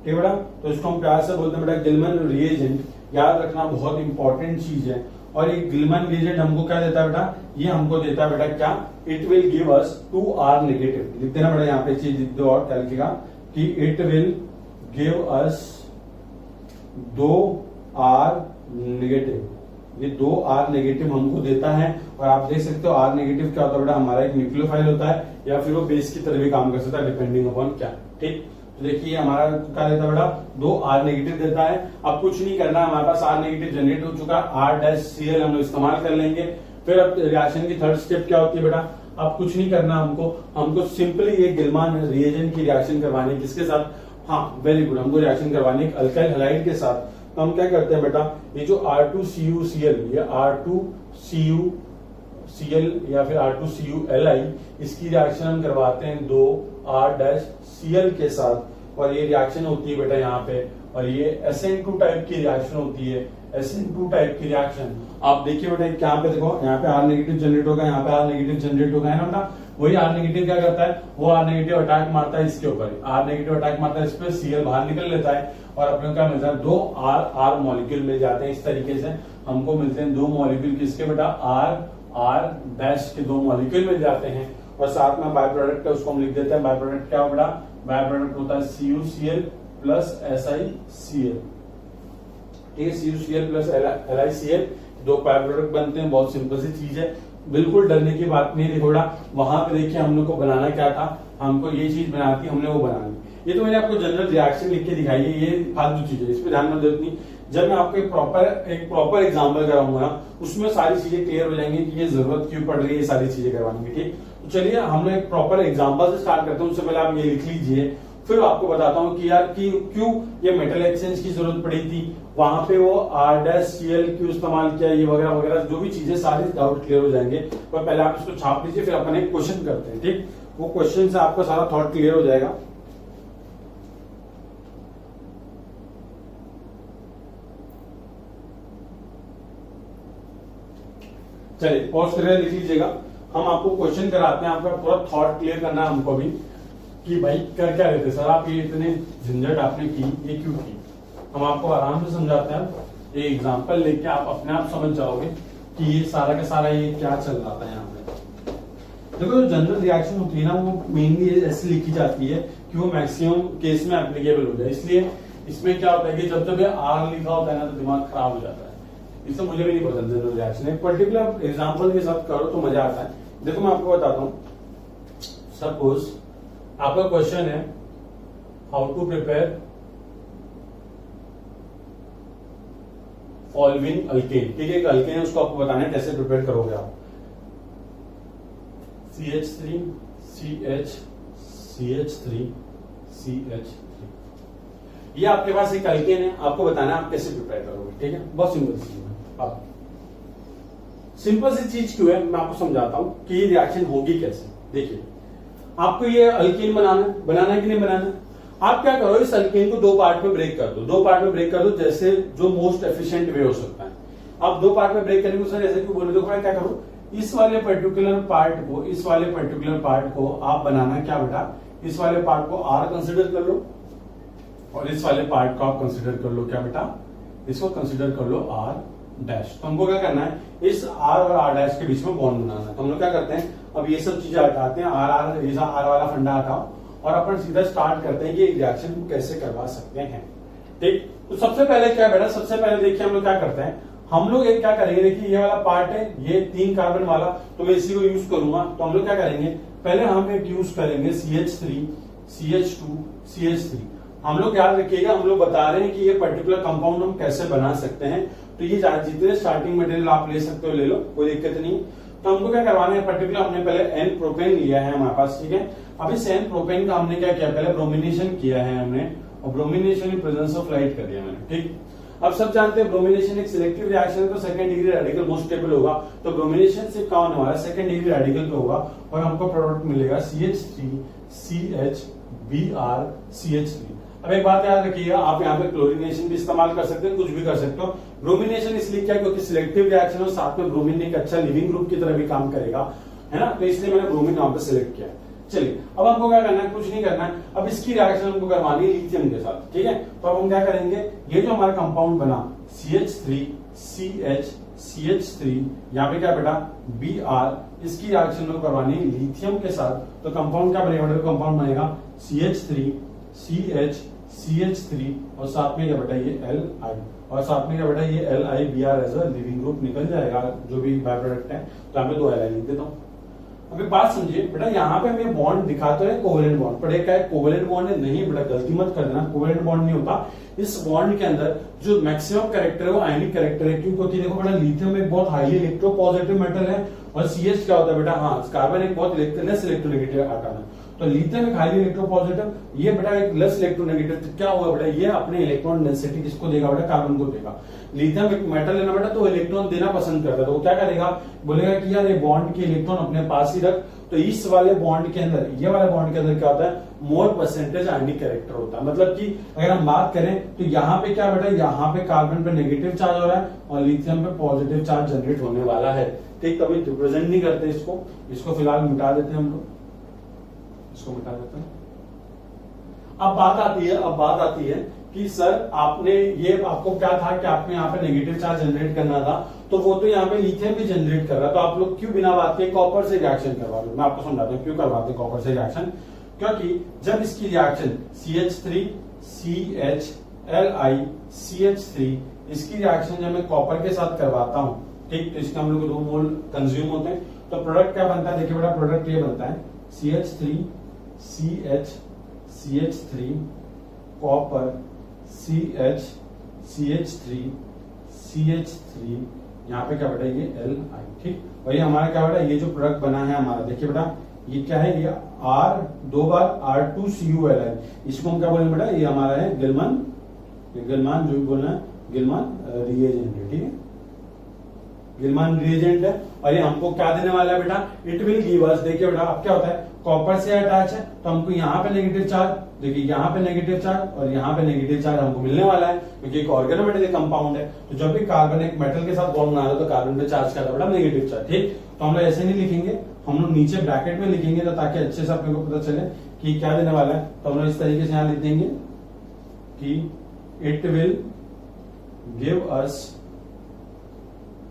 ठीक है बेटा। तो इसको हम प्यार से बोलते हैं बेटा गिलमान रिएजेंट, याद रखना बहुत इंपॉर्टेंट चीज है। और ये गिलमान रिएजेंट हमको क्या देता है बेटा, ये हमको देता है बेटा क्या, it will give us 2R negative. लिख देना बेटा यहाँ पे चीज लिख दो और क्या लिखेगा कि it will give us 2R negative. ये 2R नेगेटिव हमको देता है। और आप देख सकते हो R नेगेटिव क्या होता है बेटा, हमारा एक न्यूक्लियोफाइल होता है, या फिर वो बेस की तरह भी काम कर सकता है, डिपेंडिंग अपॉन क्या, ठीक। तो देखिए हमारा क्या देता है बेटा, 2R नेगेटिव देता है। अब कुछ नहीं करना, हमारे पास R नेगेटिव जनरेट हो चुका है, R-Cl हम लोग इस्तेमाल कर लेंगे। फिर अब रिएक्शन की थर्ड स्टेप क्या होती है बेटा, अब कुछ नहीं करना हमको सिंपली ये गिलमान रिएजेंट की रिएक्शन करवानी है, किसके साथ, हाँ वेरी गुड, हमको रिएक्शन करवानी है अल्काइल हैलाइड के साथ। तो हम क्या करते हैं बेटा, ये जो R2CuCl, ये R2CuCl या फिर R2CuLi, इसकी रिएक्शन हम करवाते हैं 2R-Cl के साथ, और ये रिएक्शन होती है बेटा यहाँ पे, और ये SN2 टाइप की रिएक्शन होती है, SN2 टाइप की रिएक्शन। आप देखिए बेटा यहाँ पे देखो, यहाँ पे R नेगेटिव जनरेट होगा, यहाँ पे R नेगेटिव जनरेट होगा, है ना बेटा। वही R नेगेटिव क्या करता है, वो R नेगेटिव अटैक मारता है इसके ऊपर, R नेगेटिव अटैक मारता है इस पे, Cl बाहर निकल लेता है, और अपने क्या मिलता है, 2R मॉलिक्यूल मिल जाते हैं। इस तरीके से हमको मिलते हैं 2 मॉलिक्यूल, किसके बेटा, R के 2 मॉलिक्यूल मिल जाते हैं। और साथ में बाय प्रोडक्ट है, उसको हम लिख देते हैं, बाय प्रोडक्ट क्या बेटा, बाय प्रोडक्ट होता है CuCl प्लस SiCl, ठीक है, CuCl plus LiCl, 2 by product बनते हैं। बहुत सिंपल सी चीज है, बिल्कुल डरने की बात नहीं। देखो बेटा वहां पे देखिए हम लोग को बनाना क्या था, हमको ये चीज बनाती, हमने वो बनानी। ये तो मैंने आपको जनरल रिएक्शन लिख के दिखाई है, ये फालतू चीज है, इस पे ध्यान मत दो इतनी। जब मैं आपको एक प्रॉपर एग्जाम्पल कराऊंगा ना, उसमें सारी चीजें क्लियर हो जाएंगी कि ये जरूरत क्यों पड़ रही है, ये सारी चीजें करवाने की, ठीक। तो चलिए हम लोग एक प्रॉपर एग्जाम्पल से स्टार्ट करते हैं। उससे पहले आप ये लिख लीजिए, फिर आपको बताता हूँ कि यार क्यों ये मेटल एक्सचेंज की जरूरत पड़ी थी, वहां पे वो R-Cl क्यों इस्तेमाल किया, ये वगैरह वगैरह जो भी चीजें, सारी डाउट क्लियर हो जाएंगे। पर पहले आप इसको छाप लीजिए, फिर अपन एक क्वेश्चन करते हैं, ठीक। वो क्वेश्चन से आपका सारा थॉट क्लियर हो जाएगा। चलिए पॉज करके लिख लीजिएगा। हम आपको क्वेश्चन कराते हैं, आपका पूरा थॉट क्लियर करना है हमको भी, कि भाई कर क्या रहे थे सर आप, ये इतने झंझट आपने की, ये क्यों की। हम आपको आराम से समझाते हैं, ये एग्जांपल लेके आप अपने आप समझ जाओगे कि ये सारा का सारा ये क्या चल रहा था यहाँ पे। देखो जो जनरल रिएक्शन होती है ना, वो मेनली ऐसे लिखी जाती है कि वो मैक्सिमम केस में एप्लीकेबल हो जाए। इसलिए इसमें क्या होता है कि जब जब ये R लिखा होता है ना, तो दिमाग खराब हो जाता है। इससे मुझे भी नहीं पसंद जनरल रिएक्शन, एक पर्टिकुलर एग्जाम्पल के साथ करो तो मजा आता है। देखो मैं आपको बताता हूँ, सपोज आपका क्वेश्चन है how to prepare following alkene, ठीक है, एक अल्केन है, उसको आपको बताना है कैसे प्रिपेयर करोगे आप। CH3 CH CH3 CH3, ये आपके पास एक अल्केन है, आपको बताना है आप कैसे प्रिपेयर करोगे, ठीक है, बहुत सिंपल चीज है। अब सिंपल सी चीज क्यों है, मैं आपको समझाता हूं कि ये रिएक्शन होगी कैसे। देखिए, आपको ये अल्कीन बनाना है कि नहीं बनाना। आप क्या करो, इस अल्कीन को दो पार्ट में ब्रेक कर दो, जैसे जो मोस्ट एफिशिएंट वे हो सकता है। आप दो पार्ट में ब्रेक करेंगे सर, ऐसे क्यों बोले, देखो क्या करो, इस वाले पर्टिकुलर पार्ट को आप बनाना क्या बेटा, इस वाले पार्ट को आर कंसिडर कर लो और इस वाले पार्ट को आप कंसिडर कर लो क्या बेटा, इसको कंसिडर कर लो आर डैश। तो हमको क्या करना है, इस आर और आर डैश के बीच में बॉन्ड बनाना है। तो हम लोग क्या करते हैं, अब ये सब चीजें हटाते हैं, आर वाला फंडा हटाओ और अपन सीधा स्टार्ट करते हैं कि रिएक्शन को कैसे करवा सकते हैं। ठीक, तो सबसे पहले क्या बेटा, सबसे पहले देखिए हम लोग क्या करते हैं, हम लोग एक क्या करेंगे, देखिए ये वाला पार्ट है, ये 3 कार्बन वाला, तो मैं इसी को यूज करूंगा। तो हम लोग क्या करेंगे, पहले हम एक यूज करेंगे CH3 CH2 CH3। हम लोग याद रखिएगा, हम लोग बता रहे हैं कि ये पर्टिकुलर कंपाउंड हम कैसे बना सकते हैं। तो ये जितने स्टार्टिंग मटेरियल आप ले सकते हो ले लो, कोई दिक्कत नहीं। तो हमको क्या करवाना है, पर्टिकुलर हमने पहले एन प्रोपेन लिया है हमारे पास, ठीक है। अब इस एन प्रोपेन का हमने क्या किया, पहले ब्रोमिनेशन किया है हमने, और bromination in presence of light कर दिया मैंने, ठीक। अब सब जानते हैं ब्रोमिनेशन एक सिलेक्टिव रिएक्शन है, तो second degree radical most stable होगा। तो ब्रोमिनेशन से क्या होने वाला है, सेकंड डिग्री रेडिकल पे होगा और हमको प्रोडक्ट मिलेगा CH3 CH Br CH3। अब एक बात याद रखिएगा, आप यहाँ पे क्लोरीनेशन भी इस्तेमाल कर सकते हैं, कुछ भी कर सकते हो। ब्रोमिनेशन इसलिए क्या, क्योंकि सिलेक्टिव रिएक्शन और साथ में ब्रोमीन एक अच्छा लिविंग ग्रुप की तरह भी काम करेगा, है ना, तो इसलिए मैंने ब्रोमीन यहाँ पे सिलेक्ट किया। चलिए, अब हमको क्या करना है, कुछ नहीं करना है, अब इसकी रिएक्शन हमको करवानी है लिथियम के साथ, ठीक है। तो अब हम क्या करेंगे, ये जो हमारा कंपाउंड बना CH3 CH CH3, यहाँ पे क्या बेटा Br, इसकी रिएक्शन हमको करवानी है लिथियम के साथ। तो कंपाउंड क्या बनेगा, कंपाउंड बनेगा CH3 CH CH3 और साथ में क्या बेटा ये Li, और साथ में क्या बेटा ये LiBr as a leaving group निकल जाएगा, जो भी बाय प्रोडक्ट है। तो यहाँ पे 2 Li लिख देता हूँ। अब एक बात समझिए बेटा, यहाँ पे हमें बॉन्ड दिखाते हैं कोवेलेंट बॉन्ड, पर क्या है कोवेलेंट बॉन्ड है, नहीं बेटा गलती मत कर देना, कोवेलेंट बॉन्ड नहीं होता। इस बॉन्ड के अंदर जो मैक्सिमम कैरेक्टर है वो आयनिक कैरेक्टर है, क्योंकि देखो बेटा लिथियम एक बहुत हाईली इलेक्ट्रोपॉजिटिव मेटल है और CH क्या होता है बेटा, हाँ कार्बन एक बहुत लेस इलेक्ट्रोनेगेटिव आटा है। तो लिथियम एक हाईली इलेक्ट्रोपॉजिटिव, ये बेटा एक लेस इलेक्ट्रोनेगेटिव। तो क्या होगा बेटा, ये अपने इलेक्ट्रॉन डेंसिटी किसको देगा बेटा, कार्बन को देगा। लिथियम एक मेटल है ना बेटा, तो इलेक्ट्रॉन देना पसंद करता है, तो वो क्या करेगा, बोलेगा कि यार ये बॉन्ड के इलेक्ट्रॉन अपने पास ही रख। तो इस वाले बॉन्ड के अंदर, ये वाले बॉन्ड के अंदर क्या होता है, मोर परसेंटेज आयनिक कैरेक्टर होता है। मतलब कि अगर हम बात करें तो यहाँ पे क्या बेटा, यहाँ पे कार्बन पे नेगेटिव चार्ज हो रहा है और लिथियम पे पॉजिटिव चार्ज जनरेट होने वाला है, ठीक। कभी रिप्रेजेंट नहीं करते इसको फिलहाल मिटा देते हैं हम लोग, इसको मिटा देते हैं। अब बात आती है कि सर आपने ये, आपको क्या था कि आपको यहाँ पे नेगेटिव चार्ज जनरेट करना था, तो वो तो यहाँ पे लिथियम भी जनरेट कर रहा है, तो आप लोग क्यों बिना बात के कॉपर से रिएक्शन करवा लो। मैं आपको समझाता हूँ क्यों करवाते हैं कॉपर से रिएक्शन। क्योंकि जब इसकी reaction CH3 CH Li CH3, इसकी रिएक्शन जब मैं कॉपर के साथ करवाता हूँ, ठीक, तो इसका हम लोग 2 मोल कंज्यूम होते हैं। तो प्रोडक्ट क्या बनता है, देखिए बेटा प्रोडक्ट ये बनता है CH3 CH CH3 copper CH CH3 CH3, यहाँ पे क्या बेटा ये Li, ठीक। और ये हमारा क्या बेटा, ये जो प्रोडक्ट बना है हमारा, देखिए बेटा ये क्या है, ये R 2 बार R2CuLi, इसको हम क्या बोलेंगे बेटा, ये हमारा है गिलमान जो भी बोलना है, गिलमान रिएजेंट है, ठीक है, गिलमान रिएजेंट है। और ये हमको क्या देने वाला है बेटा, इट विल गिव अस, देखिए बेटा अब क्या होता है, कॉपर से अटैच है तो हमको यहाँ पे नेगेटिव चार्ज, देखिए यहाँ पे नेगेटिव चार्ज और यहाँ पे नेगेटिव चार्ज हमको मिलने वाला है, क्योंकि एक ऑर्गेनोमेटेलिक कंपाउंड है। तो जब भी कार्बन एक मेटल के साथ बॉन्ड बना रहा है तो कार्बन पे चार्ज क्या था बेटा, नेगेटिव चार्ज, ठीक। तो हम लोग ऐसे नहीं लिखेंगे, हम लोग नीचे ब्रैकेट में लिखेंगे, तो ताकि अच्छे से अपने को पता चले कि क्या देने वाला है। तो हम लोग इस तरीके से यहाँ लिख देंगे कि it will give us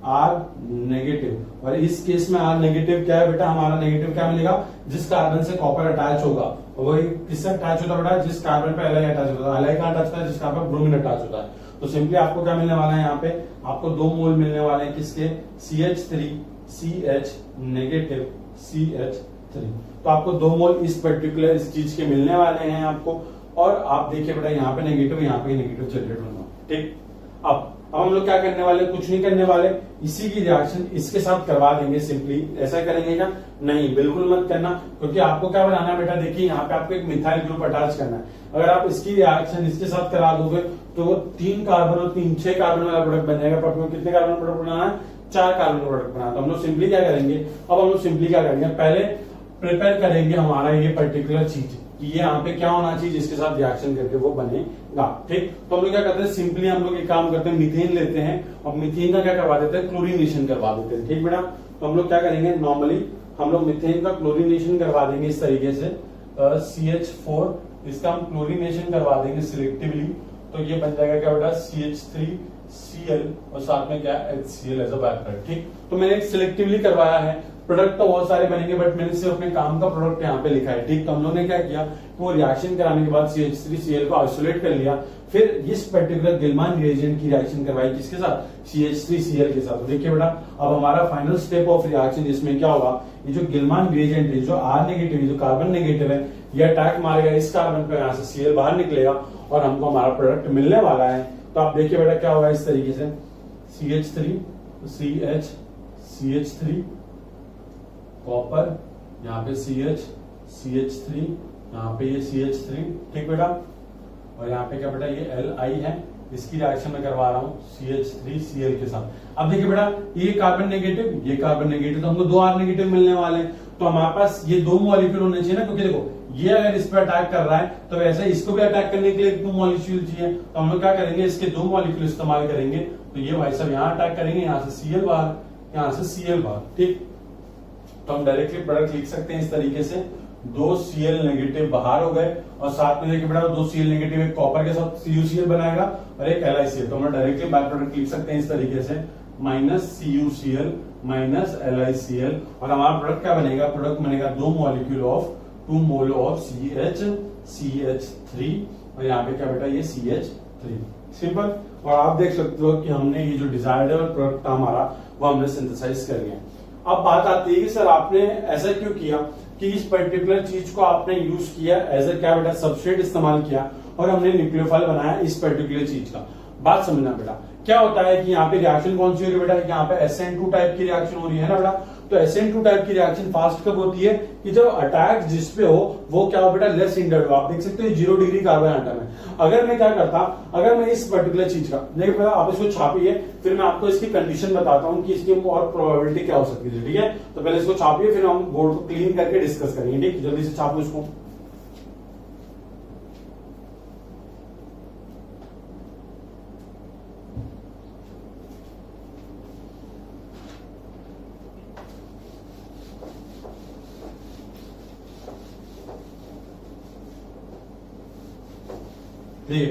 R negative, और इस केस में R नेगेटिव क्या है बेटा, हमारा नेगेटिव क्या मिलेगा, जिस कार्बन से कॉपर अटैच होगा, वही किससे अटैच होता है बेटा, जिस कार्बन पे Li अटैच होता है। Li कहाँ अटैच होता है, जिस कार्बन पे ब्रोमीन अटैच होता है। तो सिंपली आपको क्या मिलने वाला है, यहाँ पे आपको 2 मोल मिलने वाले हैं किसके, CH3 CH नेगेटिव CH3। तो आपको 2 मोल इस पर्टिकुलर इस चीज के मिलने वाले हैं आपको। और आप देखिए बेटा यहाँ पे नेगेटिव, यहाँ पे नेगेटिव जनरेट होगा, ठीक। अब हम लोग क्या करने वाले, कुछ नहीं करने वाले, इसी की रिएक्शन इसके साथ करवा देंगे। सिंपली ऐसा करेंगे क्या, नहीं बिल्कुल मत करना, क्योंकि आपको क्या बनाना है बेटा, देखिए यहाँ पे आपको एक मिथाइल ग्रुप अटैच करना है। अगर आप इसकी रिएक्शन इसके साथ करा दोगे तो 3 कार्बन और 6 कार्बन वाला प्रोडक्ट बन जाएगा। पर आपको कितने कार्बन प्रोडक्ट बनाना है? 4 कार्बन प्रोडक्ट बनाना। तो हम लोग सिंपली क्या करेंगे, अब हम लोग सिंपली क्या करेंगे, पहले प्रिपेयर करेंगे हमारा ये पर्टिकुलर चीज कि ये यहाँ पे क्या होना चाहिए जिसके साथ रिएक्शन करके वो बनेगा। ठीक, तो हम लोग क्या करते हैं, सिंपली हम लोग एक काम करते हैं, मीथेन लेते हैं और मीथेन का क्या करवा देते हैं, क्लोरीनेशन करवा देते हैं। ठीक बेटा, तो हम लोग क्या करेंगे, नॉर्मली हम लोग मीथेन का क्लोरीनेशन करवा देंगे इस तरीके से, CH4 इसका हम क्लोरीनेशन करवा देंगे सिलेक्टिवली। तो ये बन जाएगा क्या बेटा, CH3Cl और साथ में क्या HCl as a by product. ठीक, तो मैंने एक सिलेक्टिवली करवाया है। प्रोडक्ट तो बहुत सारे बनेंगे बट मैंने सिर्फ अपने काम का प्रोडक्ट यहाँ पे लिखा है। ठीक, तो हम लोग ने क्या किया, वो रिएक्शन कराने के बाद CH3Cl को आइसोलेट कर लिया, फिर इस पर्टिकुलर गिलमान रिएजेंट की रिएक्शन करवाई किसके साथ, CH3Cl के साथ। तो देखिए बेटा, अब हमारा फाइनल स्टेप ऑफ रिएक्शन जिसमें क्या होगा, ये जो गिलमान रिएजेंट है, जो R नेगेटिव, जो कार्बन नेगेटिव है, ये अटैक मारेगा इस कार्बन पे, यहाँ से Cl बाहर निकलेगा और हमको हमारा प्रोडक्ट मिलने वाला है। तो आप देखिए बेटा क्या होगा, इस तरीके से CH3 कॉपर, यहाँ पे CH3, यहाँ पे ये CH3। ठीक बेटा, और यहाँ पे क्या बेटा, ये Li है, इसकी रिएक्शन में करवा रहा हूँ CH3Cl के साथ। अब देखिए बेटा, ये कार्बन नेगेटिव, ये कार्बन नेगेटिव, तो हमको 2 R नेगेटिव मिलने वाले हैं। तो हमारे पास ये 2 मॉलिक्यूल होने चाहिए ना, क्योंकि देखो ये अगर इस पर अटैक कर रहा है तो वैसे इसको भी अटैक करने के लिए 2 मॉलिक्यूल चाहिए। तो हम लोग क्या करेंगे, इसके 2 मॉलिक्यूल इस्तेमाल करेंगे। तो ये भाई साहब यहाँ अटैक करेंगे, यहाँ से Cl बाहर, यहाँ से Cl बाहर। ठीक, तो हम डायरेक्टली प्रोडक्ट लिख सकते हैं इस तरीके से, 2 Cl नेगेटिव बाहर हो गए और साथ में देखिए बेटा 2 Cl नेगेटिव एक कॉपर के साथ CuCl बनाएगा और एक LiCl। तो हम डायरेक्टली बाय प्रोडक्ट लिख सकते हैं इस तरीके से, -CuCl -LiCl, और हमारा प्रोडक्ट क्या बनेगा, प्रोडक्ट बनेगा 2 molecule of 2 mole of CH3 और यहाँ पे क्या बेटा, ये CH3। सिंपल। और आप देख सकते हो कि हमने ये जो डिजायर्ड प्रोडक्ट था हमारा, वो हमने सिंथेसाइज कर लिया। अब बात आती है कि सर आपने ऐसा क्यों किया कि इस पर्टिकुलर चीज को आपने यूज किया एज अ क्या बेटा, सबस्ट्रेट इस्तेमाल किया और हमने न्यूक्लियोफाइल बनाया इस पर्टिकुलर चीज का। बात समझना बेटा, क्या होता है कि यहाँ पे रिएक्शन कौन सी हो रही है बेटा, यहाँ पे SN2 टाइप की रिएक्शन हो रही है ना बेटा। तो SN2 टाइप की रिएक्शन फास्ट कब होती है कि जब अटैक जिसपे हो वो क्या हो बेटा, लेस हिंडर्ड हो। आप देख सकते हो 0 डिग्री कार्बन एटम है। अगर मैं क्या करता, अगर मैं इस पर्टिकुलर चीज का, देखिए बेटा आप इसको छापिए, फिर मैं आपको इसकी कंडीशन बताता हूँ कि इसकी और प्रोबेबिलिटी क्या हो सकती है। ठीक है, तो पहले इसको छापिए, फिर हम बोर्ड को क्लीन करके डिस्कस करेंगे। ठीक, जल्दी से छापो इसको।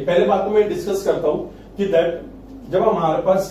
पहले बात तो मैं डिस्कस करता हूं कि दैट जब हमारे पास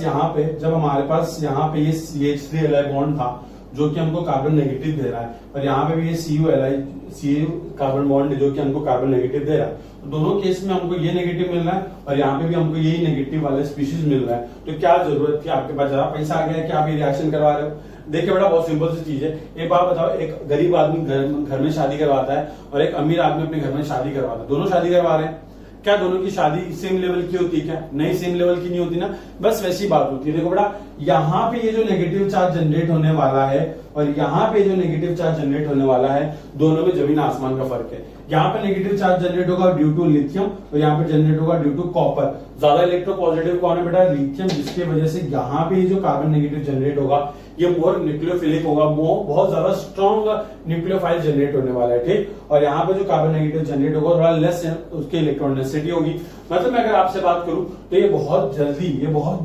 यहाँ पे ये CH3Li बॉन्ड था जो कि हमको कार्बन नेगेटिव दे रहा है, और यहाँ पे भी ये Cu कार्बन बॉन्ड जो कि हमको कार्बन नेगेटिव दे रहा है। तो दोनों केस में हमको ये नेगेटिव मिल रहा है और यहाँ पे भी हमको यही नेगेटिव वाला स्पीशीज मिल रहा है। तो क्या जरूरत थी, आपके पास ज्यादा पैसा आ गया कि आप ये रिएक्शन करवा रहे हो। देखिए बेटा, बहुत सिंपल सी चीज है। एक बात बताओ, एक गरीब आदमी घर में शादी करवाता है और एक अमीर आदमी अपने घर में शादी करवाता है, दोनों शादी करवा रहे हैं, क्या दोनों की शादी सेम लेवल की होती है क्या? नहीं, सेम लेवल की नहीं होती ना। बस वैसी बात होती है। देखो बेटा, यहाँ पे ये जो नेगेटिव चार्ज जनरेट होने वाला है और यहाँ पे जो नेगेटिव चार्ज जनरेट होने वाला है, दोनों में जमीन आसमान का फर्क है। यहाँ पे नेगेटिव चार्ज जनरेट होगा ड्यू टू लिथियम और यहाँ पे जनरेट होगा ड्यू टू कॉपर। ज्यादा इलेक्ट्रोपॉजिटिव कौन है बेटा? लिथियम, जिसकी वजह से यहाँ पे जो कार्बन नेगेटिव जनरेट होगा ये मोर न्यूक्लियोफिलिक होगा, बहुत ज्यादा स्ट्रॉन्ग न्यूक्लियोफाइल जनरेट होने वाला है। ठीक, और यहाँ पे जो कार्बन नेगेटिव जनरेट होगा थोड़ा लेस उसकी इलेक्ट्रोनेसिटी होगी। मतलब मैं अगर आपसे बात करूं तो ये बहुत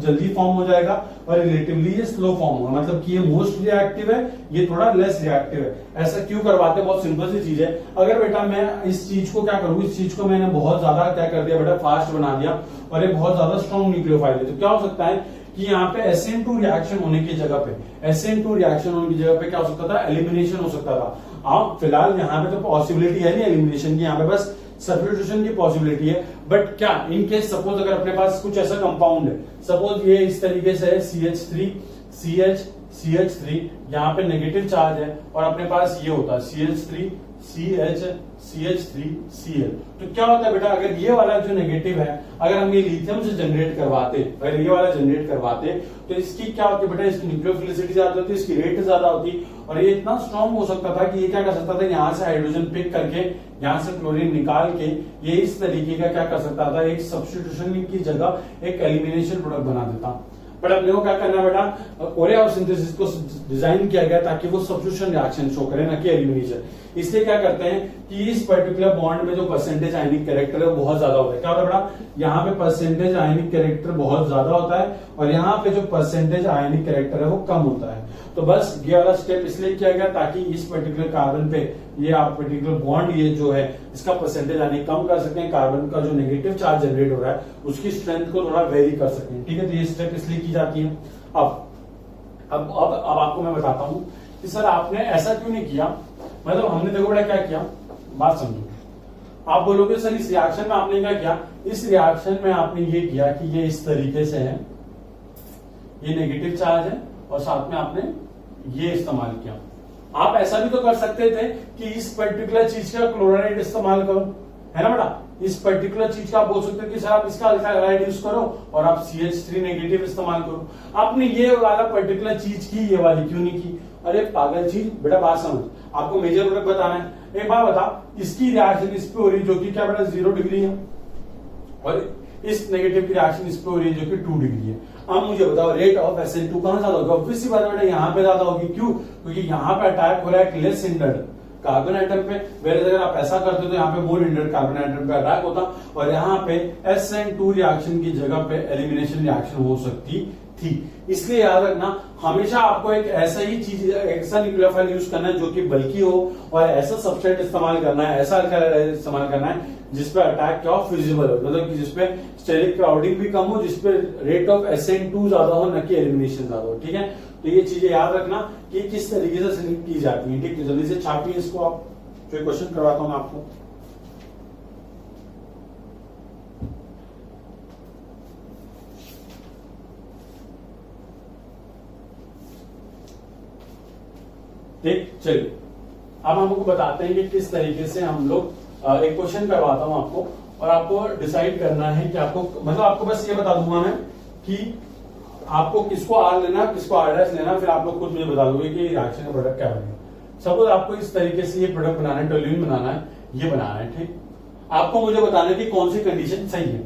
जल्दी फॉर्म हो जाएगा और रिलेटिवली ये स्लो फॉर्म होगा। मतलब कि ये मोस्ट रिएक्टिव है, ये थोड़ा लेस रिएक्टिव है। ऐसा क्यों करवाते हैं? बहुत सिंपल सी चीज है। अगर बेटा मैं इस चीज को क्या करूं, इस चीज को मैंने बहुत ज्यादा क्या कर दिया बेटा, फास्ट बना दिया और ये बहुत ज्यादा स्ट्रॉन्ग न्यूक्लियोफाइल है, तो क्या हो सकता है कि यहाँ पे SN2 रिएक्शन होने की जगह पे क्या हो सकता था? एलिमिनेशन हो सकता था। अब फिलहाल यहाँ पे तो पॉसिबिलिटी है नहीं एलिमिनेशन की, यहाँ पे बस सब्स्टिट्यूशन की पॉसिबिलिटी है। बट क्या इन केस सपोज अगर अपने पास कुछ ऐसा कंपाउंड है, सपोज ये इस तरीके से है CH3 यहाँ पे नेगेटिव चार्ज है और अपने पास ये होता है CH3 CH3Cl। तो क्या होता है बेटा, अगर ये वाला जो नेगेटिव है, अगर हम ये लिथियम से जनरेट करवाते, अगर ये वाला जनरेट करवाते, तो इसकी क्या होती है बेटा, इसकी न्यूक्लियोफिलिसिटी ज्यादा होती, इसकी रेट ज्यादा होती, और ये इतना स्ट्रॉन्ग हो सकता था कि ये क्या कर सकता था, यहाँ से हाइड्रोजन पिक करके, यहाँ से क्लोरीन निकाल के, ये इस तरीके का क्या कर सकता था, एक सब्स्टिट्यूशन की जगह एक एलिमिनेशन प्रोडक्ट बना देता। बट अपने को क्या करना है बेटा, कोरिया सिंथेसिस को डिजाइन किया गया ताकि वो सब्स्टिट्यूशन रिएक्शन शो करे, ना कि एलिमिनेशन। इसलिए क्या करते हैं कि इस पर्टिकुलर बॉन्ड में जो परसेंटेज आयनिक कैरेक्टर है वो बहुत ज्यादा होता है। क्या होता है बेटा, यहाँ पे परसेंटेज आयनिक कैरेक्टर बहुत ज्यादा होता है और यहाँ पे जो परसेंटेज आयनिक कैरेक्टर है वो कम होता है। तो बस ये वाला स्टेप इसलिए किया गया ताकि इस पर्टिकुलर कार्बन पे ये आप पर्टिकुलर बॉन्ड ये जो है इसका परसेंटेज आने कम कर सकें, कार्बन का जो नेगेटिव चार्ज जनरेट हो रहा है उसकी स्ट्रेंथ को थोड़ा वेरी कर सकें। ठीक है, तो ये स्टेप इसलिए की जाती है। अब आपको मैं बताता हूं कि सर आपने ऐसा क्यों नहीं किया, मतलब हमने देखो बेटा क्या किया, बात समझो। आप बोलोगे सर इस रिएक्शन में आपने क्या किया, इस रिएक्शन में आपने ये किया कि ये इस तरीके से है, ये नेगेटिव चार्ज है और साथ में आपने ये इस्तेमाल किया। आप ऐसा भी तो कर सकते थे कि इस पर्टिकुलर चीज का क्लोराइड इस्तेमाल करो, है ना बेटा, इस पर्टिकुलर चीज का आप बोल सकते हो कि सर आप इसका अल्फा हाइड्राइड यूज करो और आप CH3 नेगेटिव इस्तेमाल करो। आपने ये वाला पर्टिकुलर चीज की, ये वाली क्यों नहीं की? अरे पागल चीज, बेटा बात समझ, आपको मेजर प्रोडक्ट बताना है। एक बात बता, इसकी रिएक्शन इस पे हो रही है जो कि क्या बेटा 0 डिग्री है, और इस नेगेटिव की रिएक्शन इस पे हो रही है जो कि 2 डिग्री है। अब मुझे बताओ रेट ऑफ SN2 कहां ज्यादा होगा? ऑब्वियस सी बात है बेटा, यहाँ पे ज्यादा होगी। क्यों? क्योंकि यहाँ पे अटैक हो रहा है लेस हिंडर्ड कार्बन आइटम पे, वेयर अगर आप ऐसा करते तो यहाँ पे मोर हिंडर्ड कार्बन आइटम पे अटैक होता और यहाँ पे SN2 रिएक्शन की जगह पे एलिमिनेशन रिएक्शन हो सकती थी। इसलिए याद रखना, हमेशा आपको एक ऐसा ही चीज, ऐसा न्यूक्लियोफाइल यूज करना है जो कि बल्कि हो, और ऐसा सबस्ट्रेट इस्तेमाल करना है, ऐसा अल्काइल इस्तेमाल करना है जिसपे अटैक क्या हो, फिजिबल हो, मतलब कि जिसपे स्टेरिक क्राउडिंग भी कम हो, जिसपे रेट ऑफ SN2 ज्यादा हो, न कि एलिमिनेशन ज्यादा हो। ठीक है, तो ये चीजें याद रखना कि किस तरीके से सेलेक्ट की जाती है। ठीक है, जल्दी से छापिए इसको, आप जो क्वेश्चन करवाता हूं मैं आपको। ठीक, चलिए अब हम आपको बताते हैं कि किस तरीके से हम लोग एक क्वेश्चन करवाता हूं आपको, और आपको डिसाइड करना है कि आपको, मतलब आपको बस ये बता दूंगा मैं कि आपको किसको R लेना, किसको R' लेना, फिर आप लोग खुद मुझे बता दोगे कि रिएक्शन का प्रोडक्ट क्या बनेगा। सपोज आपको इस तरीके से ये प्रोडक्ट बनाना है, टोल्यूइन बनाना है, ये बनाना है। ठीक, आपको मुझे बताना है कि कौन सी कंडीशन सही है।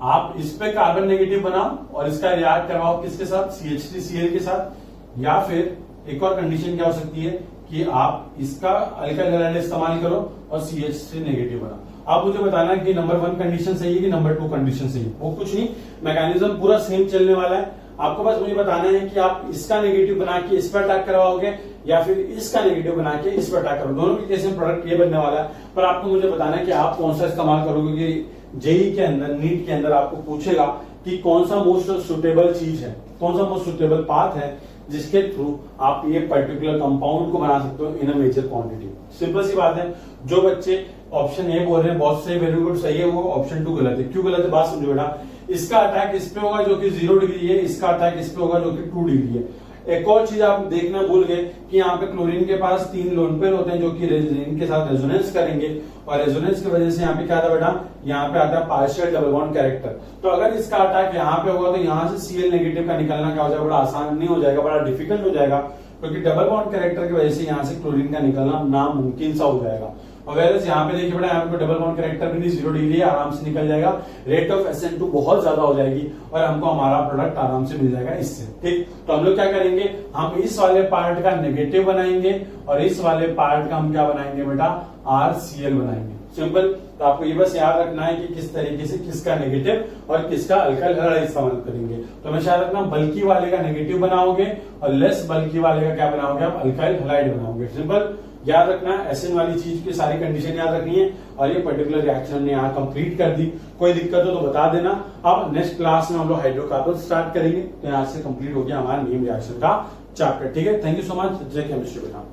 आप इस पे कार्बन नेगेटिव बनाओ और इसका रिएक्ट करवाओ किसके साथ, CH3Cl के साथ, या फिर एक और कंडीशन क्या हो सकती है कि आप इसका अल्काइल हैलाइड इस्तेमाल करो और CH3 नेगेटिव बनाओ। आप मुझे बताना है कि नंबर 1 कंडीशन सही है कि नंबर 2 कंडीशन सही है। वो कुछ नहीं, मैकेनिज्म पूरा सेम चलने वाला है। आपको बस मुझे बताना है कि आप इसका नेगेटिव बना के इस पर अटैक करवाओगे या फिर इसका नेगेटिव बना के इस पर अटैक करोगे। दोनों के केस में प्रोडक्ट ये बनने वाला है, पर आपको मुझे बताना है कि आप कौन सा इस्तेमाल करोगे। क्योंकि जेई के अंदर, नीट के अंदर आपको पूछेगा कि कौन सा मोस्ट सुटेबल चीज है, कौन सा मोस्ट सुटेबल पाथ है जिसके थ्रू आप ये पर्टिकुलर कंपाउंड को बना सकते हो इन अ मेजर क्वांटिटी। सिंपल सी बात है, जो बच्चे ऑप्शन ए बोल रहे हैं बहुत सही, वेरी गुड, सही है, वो ऑप्शन 2 गलत है। क्यों गलत है, बात समझो बेटा। इसका अटैक इस पे होगा जो कि 0 डिग्री है, इसका अटैक इस पे होगा जो कि 2 डिग्री है। एक और चीज आप देखना भूल गए कि यहाँ पे क्लोरीन के पास 3 लोन पेयर होते हैं जो कि रेजोनेंस के साथ रेजोनेंस करेंगे, और रेजोनेंस की वजह से यहाँ पे क्या आता बेटा, यहाँ पे आता है पार्शियल डबल बॉन्ड कैरेक्टर। तो अगर इसका अटैक यहाँ पे होगा तो यहाँ से Cl नेगेटिव का निकलना क्या हो जाएगा, बड़ा आसान नहीं हो जाएगा, बड़ा डिफिकल्ट हो जाएगा, क्योंकि डबल बॉन्ड कैरेक्टर की वजह से यहाँ से क्लोरीन का निकलना नामुमकिन सा हो जाएगा। और यहाँ पे देखिए बेटा, यहाँ पे डबल बॉन्ड कैरेक्टर भी नहीं, 0 डिग्री आराम से निकल जाएगा, रेट ऑफ SN2 बहुत ज्यादा हो जाएगी और हमको हमारा प्रोडक्ट आराम से मिल जाएगा इससे। ठीक, तो हम लोग क्या करेंगे, हम इस वाले पार्ट का नेगेटिव बनाएंगे और इस वाले पार्ट का हम क्या बनाएंगे बेटा, RCl बनाएंगे। सिंपल। तो आपको ये बस याद रखना है कि किस तरीके से किसका नेगेटिव और किसका अल्काइल हैलाइड इस्तेमाल करेंगे। तो हमेशा याद रखना, बल्कि वाले का नेगेटिव बनाओगे और लेस बल्कि वाले का क्या बनाओगे, आप अल्काइल हैलाइड बनाओगे। सिंपल याद रखना, एसिन वाली चीज की सारी कंडीशन याद रखनी है। और ये पर्टिकुलर रिएक्शन हमने यहाँ कंप्लीट कर दी। कोई दिक्कत हो तो बता देना। अब नेक्स्ट क्लास में हम लोग हाइड्रोकार्बन स्टार्ट करेंगे। तो यहाँ से कंप्लीट हो गया हमारा नीम रिएक्शन का चैप्टर। ठीक है, थैंक यू सो मच। जय केमिस्ट्री बेटा।